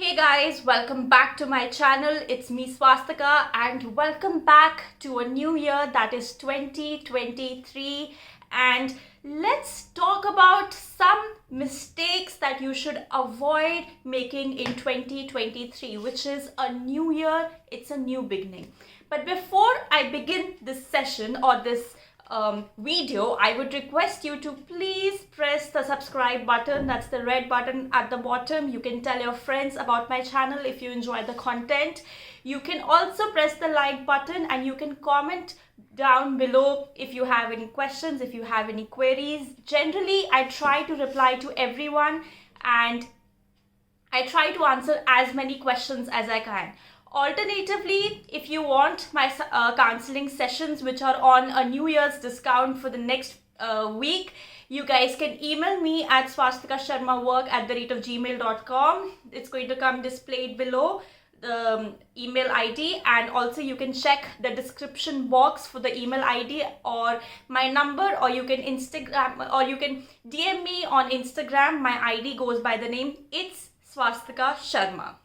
Hey guys, welcome back to my channel. It's me Swastika and welcome back to a new year that is 2023, and let's talk about some mistakes that you should avoid making in 2023, which is a new year, it's a new beginning. But before I begin this session or this video, I would request you to please press the subscribe button. That's the red button at the bottom. You can tell your friends about my channel if you enjoy the content. You can also press the like button and you can comment down below if you have any questions, if you have any queries. Generally, I try to reply to everyone and I try to answer as many questions as I can. Alternatively, if you want my counseling sessions, which are on a New Year's discount for the next week, you guys can email me at swastikasharmawork@gmail.com. It's going to come displayed below the email ID, and also you can check the description box for the email ID or my number, or you can Instagram or you can DM me on Instagram. My ID goes by the name It's Swastika Sharma.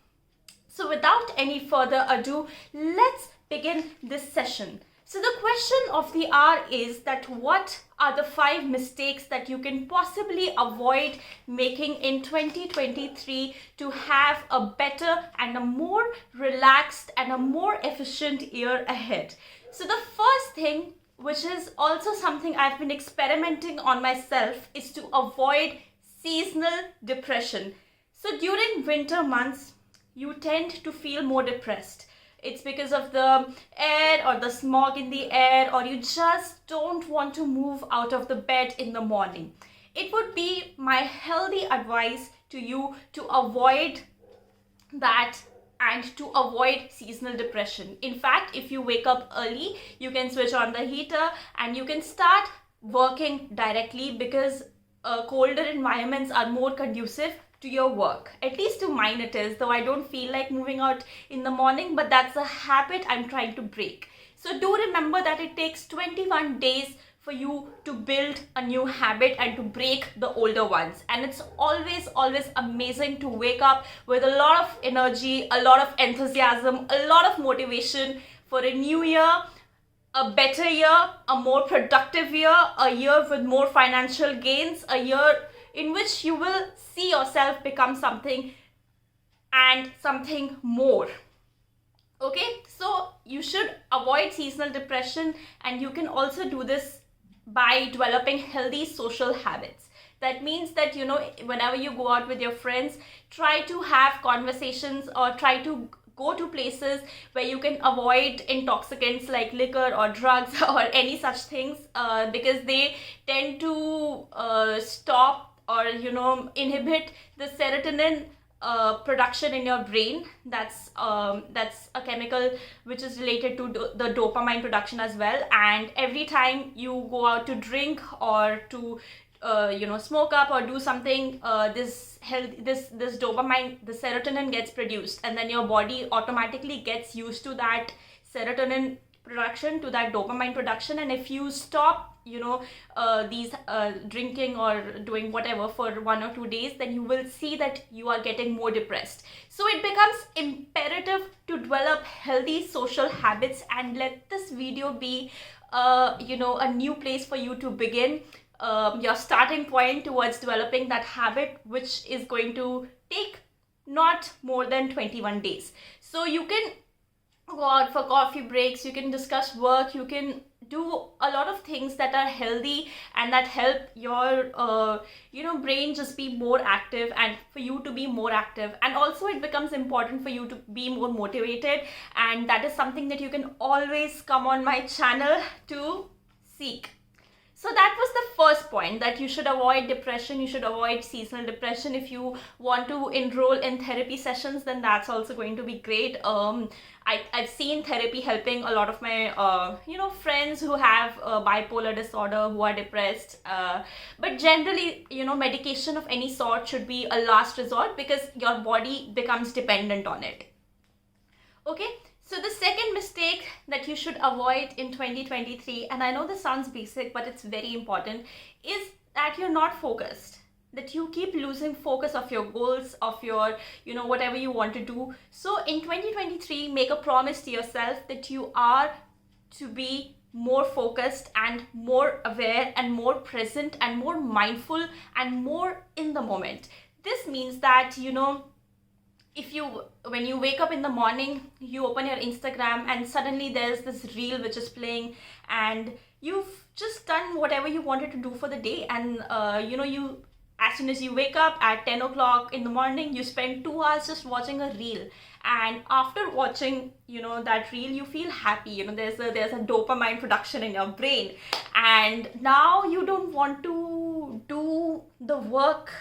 So without any further ado, let's begin this session. So the question of the hour is that what are the 5 mistakes that you can possibly avoid making in 2023 to have a better and a more relaxed and a more efficient year ahead? So the first thing, which is also something I've been experimenting on myself, is to avoid seasonal depression. So during winter months, you tend to feel more depressed. It's because of the air or the smog in the air, or you just don't want to move out of the bed in the morning. It would be my healthy advice to you to avoid that and to avoid seasonal depression. In fact, if you wake up early, you can switch on the heater and you can start working directly, because colder environments are more conducive to your work. At least to mine it is, though I don't feel like moving out in the morning, but that's a habit I'm trying to break. So do remember that it takes 21 days for you to build a new habit and to break the older ones. And it's always amazing to wake up with a lot of energy, a lot of enthusiasm, a lot of motivation for a new year, a better year, a more productive year, a year with more financial gains, a year in which you will see yourself become something and something more. Okay, so you should avoid seasonal depression, and you can also do this by developing healthy social habits. That means that, whenever you go out with your friends, try to have conversations or try to go to places where you can avoid intoxicants like liquor or drugs or any such things, because they tend to stop or inhibit the serotonin production in your brain. That's a chemical which is related to the dopamine production as well. And every time you go out to drink or to smoke up or do something, this dopamine, the serotonin gets produced, and then your body automatically gets used to that serotonin production, to that dopamine production. And if you stop these drinking or doing whatever for 1 or 2 days, then you will see that you are getting more depressed. So it becomes imperative to develop healthy social habits, and let this video be a new place for you to begin, your starting point towards developing that habit, which is going to take not more than 21 days. So you can go out for coffee breaks, you can discuss work, you can do a lot of things that are healthy and that help your brain just be more active, and for you to be more active. And also it becomes important for you to be more motivated, and that is something that you can always come on my channel to seek. So that was the first point, that you should avoid depression, you should avoid seasonal depression. If you want to enroll in therapy sessions, then that's also going to be great. I've seen therapy helping a lot of my friends who have bipolar disorder, who are depressed. But generally, medication of any sort should be a last resort, because your body becomes dependent on it. Okay. So the second mistake that you should avoid in 2023, and I know this sounds basic, but it's very important, is that you're not focused. that you keep losing focus of your goals, of your, whatever you want to do. So in 2023, make a promise to yourself that you are to be more focused and more aware and more present and more mindful and more in the moment. This means that, if you, when you wake up in the morning, you open your Instagram and suddenly there's this reel which is playing, and you've just done whatever you wanted to do for the day, and you, as soon as you wake up at 10 o'clock in the morning, you spend 2 hours just watching a reel, and after watching that reel, you feel happy. There's a dopamine production in your brain, and now you don't want to do the work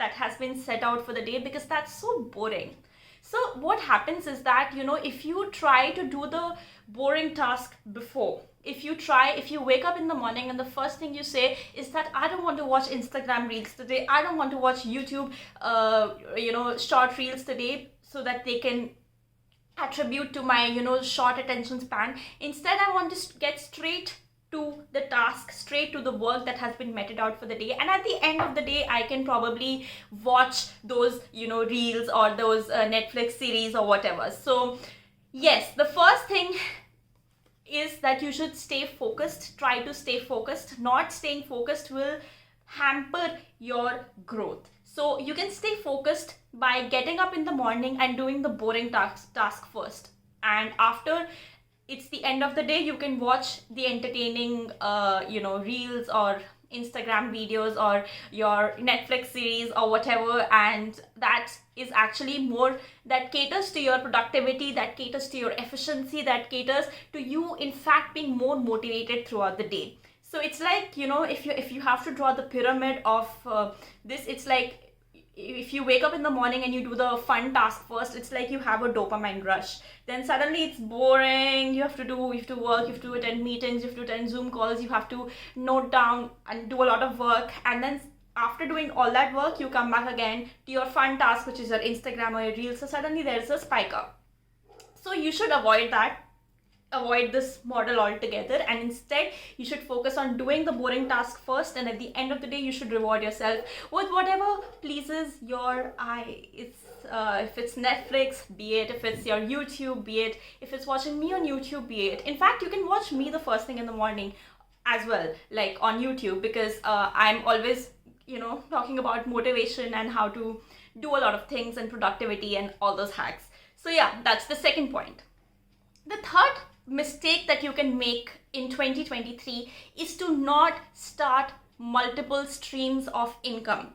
that has been set out for the day because that's so boring. So what happens is that, if you try to do the boring task before, if you wake up in the morning and the first thing you say is that I don't want to watch Instagram reels today, I don't want to watch YouTube short reels today, so that they can attribute to my short attention span. Instead, I want to get straight to the task, straight to the work that has been meted out for the day, and at the end of the day I can probably watch those reels or those Netflix series or whatever. So yes, the first thing is that you should stay focused. Try to stay focused. Not staying focused will hamper your growth. So you can stay focused by getting up in the morning and doing the boring task first, and after it's the end of the day, you can watch the entertaining reels or Instagram videos or your Netflix series or whatever, and that is actually more, that caters to your productivity, that caters to your efficiency, that caters to you in fact being more motivated throughout the day. So it's like, if you have to draw the pyramid of this, it's like, if you wake up in the morning and you do the fun task first, it's like you have a dopamine rush. Then suddenly it's boring. You have to work, you have to attend meetings, you have to attend Zoom calls, you have to note down and do a lot of work. And then after doing all that work, you come back again to your fun task, which is your Instagram or your Reels. So suddenly there's a spike up. So you should avoid that. Avoid this model altogether, and instead you should focus on doing the boring task first, and at the end of the day you should reward yourself with whatever pleases your eye. If it's Netflix, be it; if it's your YouTube, be it; if it's watching me on YouTube, be it. In fact, you can watch me the first thing in the morning as well, like on YouTube, because I'm always talking about motivation and how to do a lot of things and productivity and all those hacks. So yeah, that's the second point. The third mistake that you can make in 2023 is to not start multiple streams of income.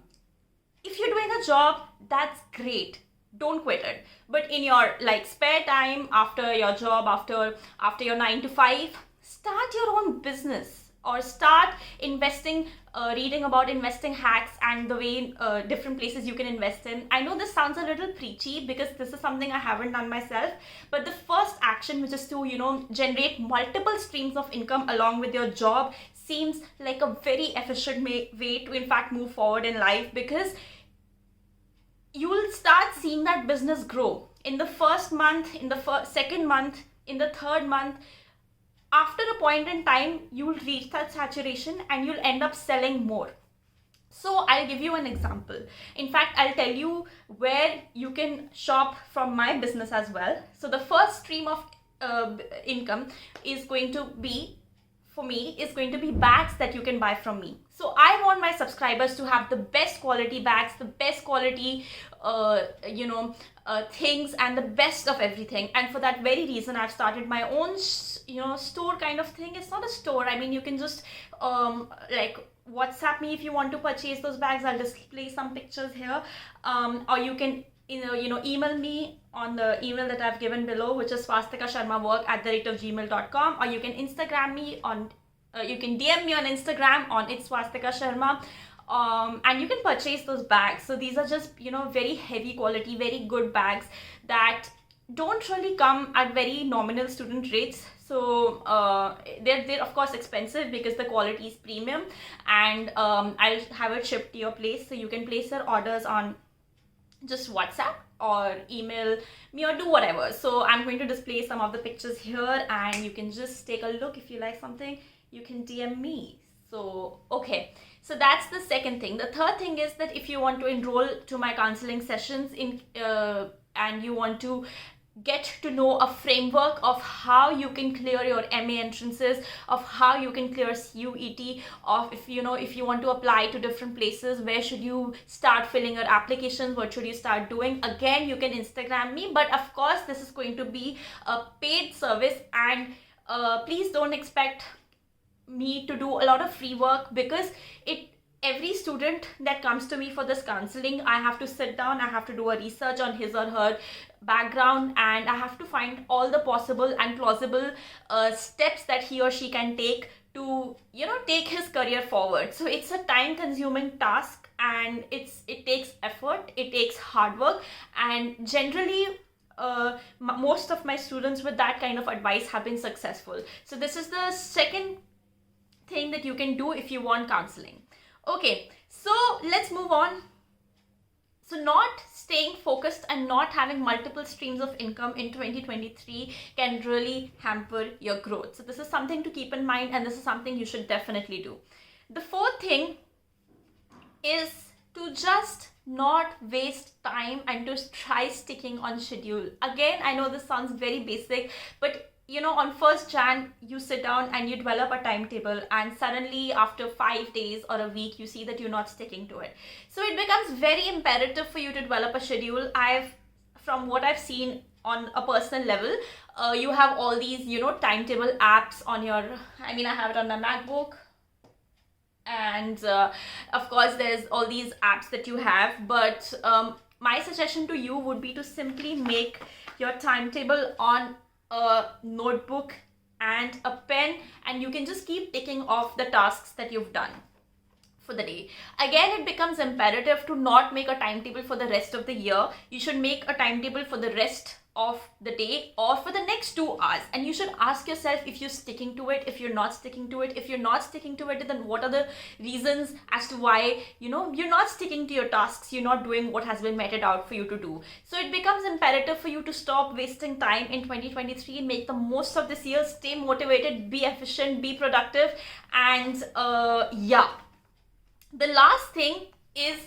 If you're doing a job, that's great. Don't quit it. But in your spare time after your job, after your 9 to 5, start your own business, or start investing, reading about investing hacks and the way different places you can invest in. I know this sounds a little preachy because this is something I haven't done myself, but the first action, which is to generate multiple streams of income along with your job, seems like a very efficient way to in fact move forward in life, because you will start seeing that business grow in the first month, in the second month, in the third month. After a point in time, you will reach that saturation and you'll end up selling more. So I'll give you an example. In fact, I'll tell you where you can shop from my business as well. So the first stream of income is going to be, for me, is going to be bags that you can buy from me. So I want my subscribers to have the best quality bags, the best quality things, and the best of everything. And for that very reason, I've started my own store kind of thing. It's not a store. I mean, you can just WhatsApp me if you want to purchase those bags. I'll display some pictures here, or you can email me on the email that I've given below, which is swastikasharma@gmail.com, or you can Instagram me on you can DM me on Instagram on it's Swastika Sharma, and you can purchase those bags. So these are just very heavy quality, very good bags that don't really come at very nominal student rates. So they're of course expensive because the quality is premium, and I'll have it shipped to your place. So you can place your orders on just WhatsApp or email me or do whatever. So I'm going to display some of the pictures here, and you can just take a look. If you like something, you can DM me. So okay, So that's the second thing. The third thing is that if you want to enroll to my counseling sessions and you want to get to know a framework of how you can clear your MA entrances, of how you can clear CUET, of if you want to apply to different places, where should you start filling your applications, what should you start doing, again you can Instagram me. But of course this is going to be a paid service, and please don't expect me to do a lot of free work, because every student that comes to me for this counseling, I have to sit down, I have to do a research on his or her background, and I have to find all the possible and plausible steps that he or she can take to take his career forward. So it's a time consuming task, and it takes effort, it takes hard work, and generally most of my students with that kind of advice have been successful. So this is the second thing that you can do if you want counseling. Okay, so let's move on. So not staying focused and not having multiple streams of income in 2023 can really hamper your growth. So this is something to keep in mind, and this is something you should definitely do. The fourth thing is to just not waste time and to try sticking on schedule. Again, I know this sounds very basic, but on 1st Jan, you sit down and you develop a timetable, and suddenly after 5 days or a week, you see that you're not sticking to it. So it becomes very imperative for you to develop a schedule. From what I've seen on a personal level, you have all these, timetable apps on your, I have it on my MacBook. And of course, there's all these apps that you have. But my suggestion to you would be to simply make your timetable on a notebook and a pen, and you can just keep ticking off the tasks that you've done for the day. Again, it becomes imperative to not make a timetable for the rest of the year. You should make a timetable for the rest of the day or for the next 2 hours, and you should ask yourself if you're sticking to it, if you're not sticking to it. If you're not sticking to it, then what are the reasons as to why you're not sticking to your tasks, you're not doing what has been meted out for you to do. So it becomes imperative for you to stop wasting time in 2023 and make the most of this year. Stay motivated, be efficient, be productive, and the last thing is,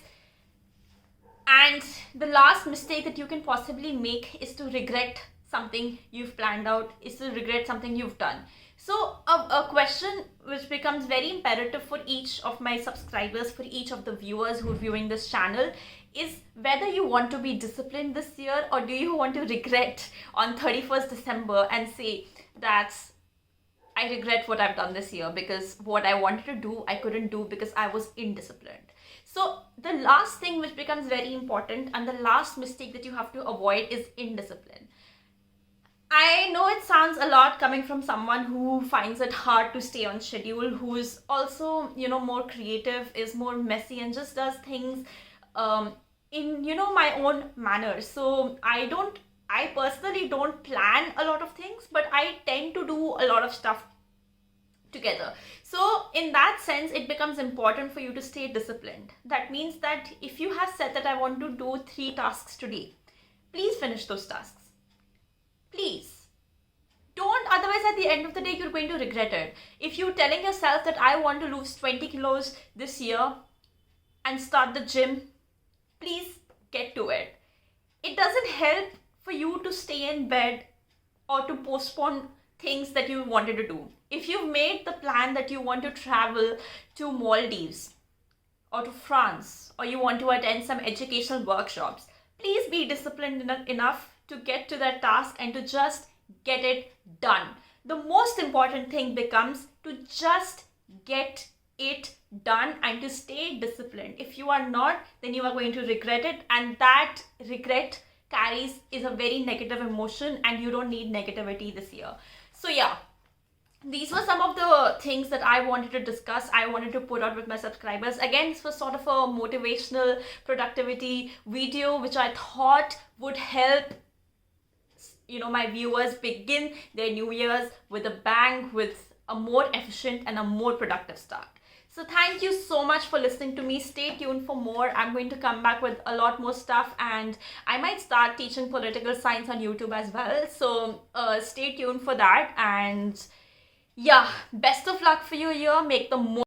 and the last mistake that you can possibly make, is to regret something you've planned out, is to regret something you've done. So a question which becomes very imperative for each of my subscribers, for each of the viewers who are viewing this channel, is whether you want to be disciplined this year, or do you want to regret on 31st December and say that I regret what I've done this year, because what I wanted to do, I couldn't do because I was indisciplined. So the last thing which becomes very important, and the last mistake that you have to avoid, is indiscipline. I know it sounds a lot coming from someone who finds it hard to stay on schedule, who is also, more creative, is more messy, and just does things in, my own manner. So I personally don't plan a lot of things, but I tend to do a lot of stuff together. So in that sense, it becomes important for you to stay disciplined. That means that if you have said that I want to do 3 tasks today, please finish those tasks. Please. Don't, otherwise at the end of the day, you're going to regret it. If you're telling yourself that I want to lose 20 kilos this year and start the gym, please get to it. It doesn't help for you to stay in bed or to postpone things that you wanted to do. If you've made the plan that you want to travel to Maldives or to France, or you want to attend some educational workshops, please be disciplined enough to get to that task and to just get it done. The most important thing becomes to just get it done and to stay disciplined. If you are not, then you are going to regret it, and that regret is a very negative emotion, and you don't need negativity this year. So yeah, these were some of the things that I wanted to discuss, I wanted to put out with my subscribers. Again, this was sort of a motivational productivity video which I thought would help my viewers begin their new years with a bang, with a more efficient and a more productive start. So thank you so much for listening to me. Stay tuned for more. I'm going to come back with a lot more stuff, and I might start teaching political science on YouTube as well. So stay tuned for that, and yeah, best of luck for your year. Make the most